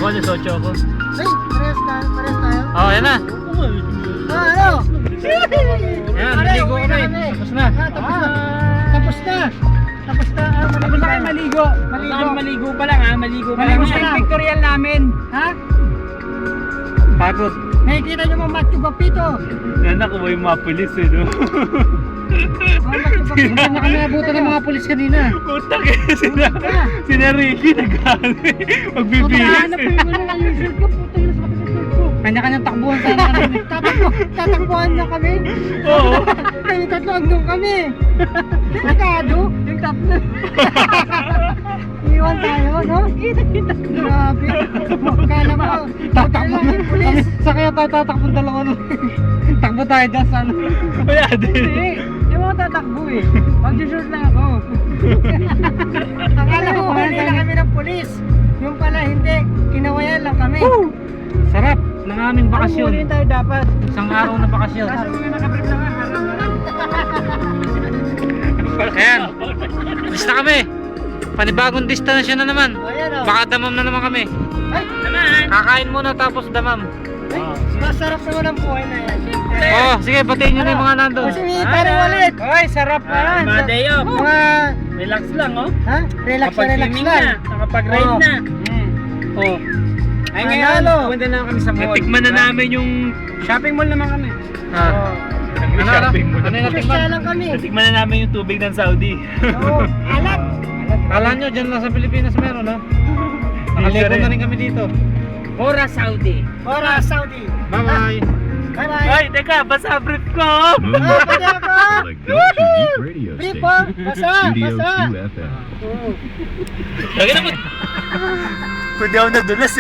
Ako, alas 8 ako. Ay, parehas tayo, parehas tayo. Oh, yan na. Ano? Yan, naligo kami. Tapos na. Tapos na. Tapos na. Tapos na. Tapos na kayo maligo. Maligo pa lang ha, maligo pa lang. Maligo pa Sa lang. pictorial namin. Ha? Pagod. Nakikita nyo mga Machu Papito. Yan ako ba yung mga pulis eh, no? Hindi na kami nabutan ng mga pulis kanina. Utak eh, sina Ricky nag-ano eh. Magbibihis eh. Kanya-kanyang takbuhan sana kami. Tatakbuhan na kami. Oo. Kayo tatlo hanggang kami. Delikado. Yung tatlo. Iwan tayo, no? Grabe. Kala mo. Tatakbo na yung pulis. Sa kaya tayo tatakbo dalawa nun. Takbo tayo dyan sa ano. Kaya din. Hindi, hindi mo tatakbo eh. Mag-short lang ako. Akala ko huli na kami ng pulis. Yung pala hindi. Kinawayan lang kami. Sarap ng aming bakasyon. Huli tayo dapat. Isang araw na bakasyon. Kaso mga nakabrip lang harap na lang. Ayan. Alis na kami. Panibagong destination na naman. Ayan o. Baka damam na naman kami. Ay, Naman. Kakain muna tapos damam. ay, masarap naman ang buhay na yan. Oh, sige, batiin nyo na yung mga nandun. Kasi parang walit. Oy, sarap pa yan. Madeo. Mga, Relax lang oh. ha? Relax na relax Kapag-swimming lang. na, nakapag-ride Oo. na. Oh. Ay ngayon, Manalo. pupunta na kami sa mall. Natikman na namin yung... Shopping mall naman kami. Ah. Ano na? Ano yung Kaya natikman? lang kami. Natikman na namin yung tubig ng Saudi. Oo, alat. Kala nyo, dyan lang sa Pilipinas meron, no? Nakaligo na rin kami dito. Ora Saudi. Ora, Saudi. Bye-bye. Bye-bye. Ay, teka, basa brief ko! Pwede ako. The Go-To Eat Radio Brief Station. po. Basa, Studio basa. 2 FM. Lagi na po. Pwede ako nadulas eh.